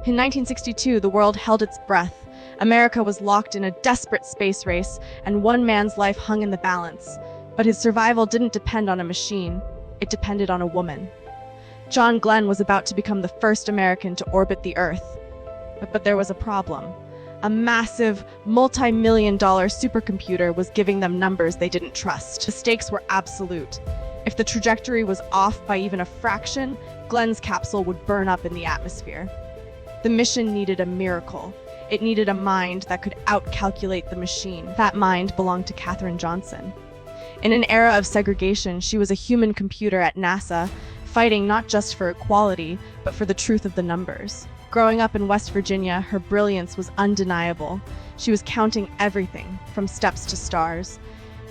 In 1962, the world held its breath. America was locked in a desperate space race, and one man's life hung in the balance. But his survival didn't depend on a machine. It depended on a woman. John Glenn was about to become the first American to orbit the Earth. But there was a problem. A massive, multi-million-dollar supercomputer was giving them numbers they didn't trust. The stakes were absolute. If the trajectory was off by even a fraction, Glenn's capsule would burn up in the atmosphere. The mission needed a miracle. It needed a mind that could outcalculate the machine. That mind belonged to Katherine Johnson. In an era of segregation, she was a human computer at NASA, fighting not just for equality, but for the truth of the numbers. Growing up in West Virginia, her brilliance was undeniable. She was counting everything, from steps to stars.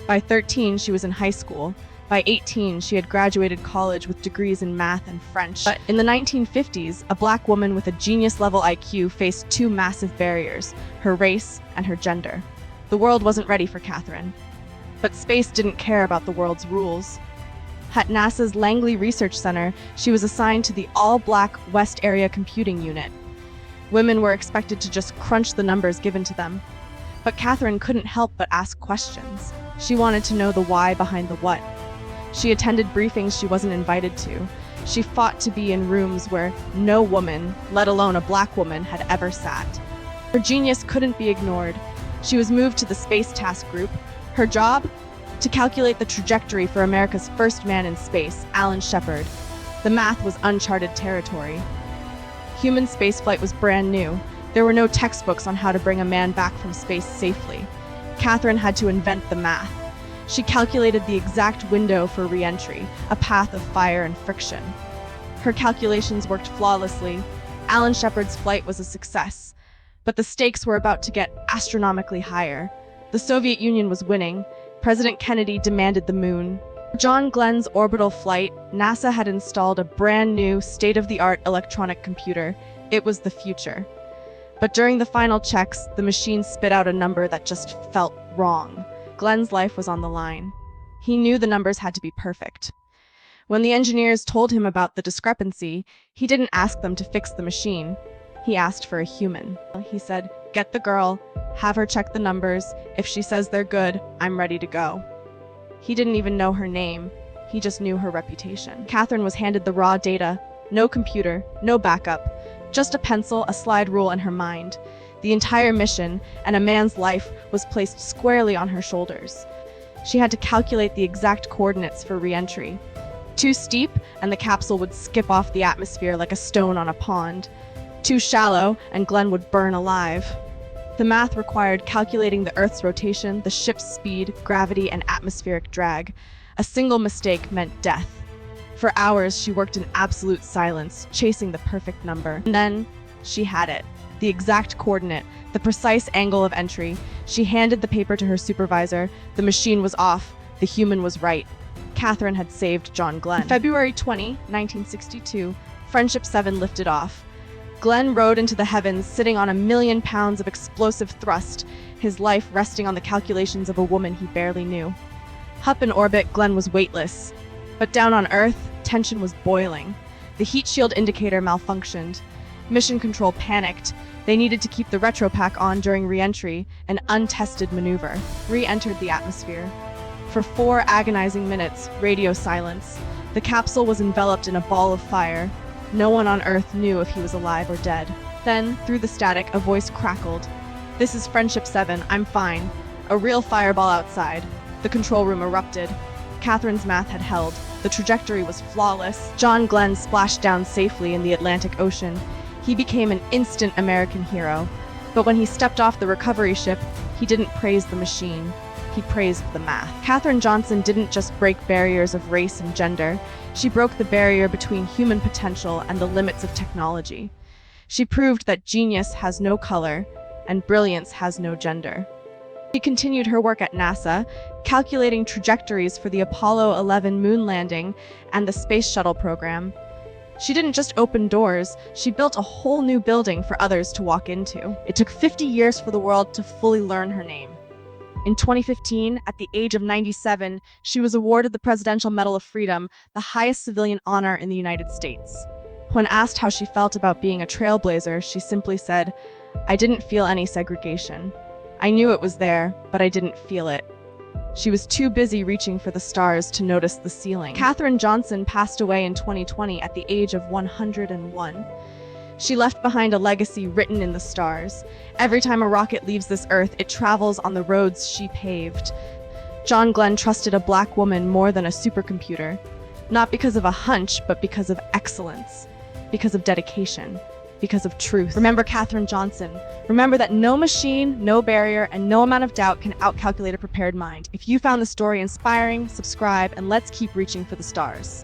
By 13, she was in high school. By 18, she had graduated college with degrees in math and French. But in the 1950s, a black woman with a genius-level IQ faced two massive barriers: her race and her gender. The world wasn't ready for Katherine. But space didn't care about the world's rules. At NASA's Langley Research Center, she was assigned to the all-black West Area Computing Unit. Women were expected to just crunch the numbers given to them. But Katherine couldn't help but ask questions. She wanted to know the why behind the what. She attended briefings she wasn't invited to. She fought to be in rooms where no woman, let alone a black woman, had ever sat. Her genius couldn't be ignored. She was moved to the Space Task Group. Her job? To calculate the trajectory for America's first man in space, Alan Shepard. The math was uncharted territory. Human spaceflight was brand new. There were no textbooks on how to bring a man back from space safely. Katherine had to invent the math. She calculated the exact window for re-entry, a path of fire and friction. Her calculations worked flawlessly. Alan Shepard's flight was a success. But the stakes were about to get astronomically higher. The Soviet Union was winning. President Kennedy demanded the moon. For John Glenn's orbital flight, NASA had installed a brand new, state-of-the-art electronic computer. It was the future. But during the final checks, the machine spit out a number that just felt wrong. Glenn's life was on the line. He knew the numbers had to be perfect. When the engineers told him about the discrepancy, he didn't ask them to fix the machine. He asked for a human. He said, "Get the girl, have her check the numbers. If she says they're good, I'm ready to go." He didn't even know her name. He just knew her reputation. Katherine was handed the raw data. No computer, no backup. Just a pencil, a slide rule, and her mind. The entire mission, and a man's life, was placed squarely on her shoulders. She had to calculate the exact coordinates for re-entry. Too steep, and the capsule would skip off the atmosphere like a stone on a pond. Too shallow, and Glenn would burn alive. The math required calculating the Earth's rotation, the ship's speed, gravity, and atmospheric drag. A single mistake meant death. For hours, she worked in absolute silence, chasing the perfect number. And then, she had it. The exact coordinate, the precise angle of entry. She handed the paper to her supervisor. The machine was off. The human was right. Katherine had saved John Glenn. On February 20, 1962, Friendship 7 lifted off. Glenn rode into the heavens, sitting on 1,000,000 pounds of explosive thrust, his life resting on the calculations of a woman he barely knew. Up in orbit, Glenn was weightless. But down on Earth, tension was boiling. The heat shield indicator malfunctioned. Mission Control panicked. They needed to keep the retropack on during re-entry, an untested maneuver. Re-entered the atmosphere. For 4 agonizing minutes, radio silence. The capsule was enveloped in a ball of fire. No one on Earth knew if he was alive or dead. Then, through the static, a voice crackled. "This is Friendship 7, I'm fine." A real fireball outside. The control room erupted. Katherine's math had held. The trajectory was flawless. John Glenn splashed down safely in the Atlantic Ocean. He became an instant American hero. But when he stepped off the recovery ship, he didn't praise the machine. He praised the math. Katherine Johnson didn't just break barriers of race and gender. She broke the barrier between human potential and the limits of technology. She proved that genius has no color and brilliance has no gender. She continued her work at NASA, calculating trajectories for the Apollo 11 moon landing and the Space Shuttle program. She didn't just open doors, she built a whole new building for others to walk into. It took 50 years for the world to fully learn her name. In 2015, at the age of 97, she was awarded the Presidential Medal of Freedom, the highest civilian honor in the United States. When asked how she felt about being a trailblazer, she simply said, "I didn't feel any segregation. I knew it was there, but I didn't feel it." She was too busy reaching for the stars to notice the ceiling. Katherine Johnson passed away in 2020 at the age of 101. She left behind a legacy written in the stars. Every time a rocket leaves this earth, it travels on the roads she paved. John Glenn trusted a black woman more than a supercomputer, not because of a hunch, but because of excellence, because of dedication, because of truth. Remember Katherine Johnson. Remember that no machine, no barrier, and no amount of doubt can outcalculate a prepared mind. If you found the story inspiring, subscribe, and let's keep reaching for the stars.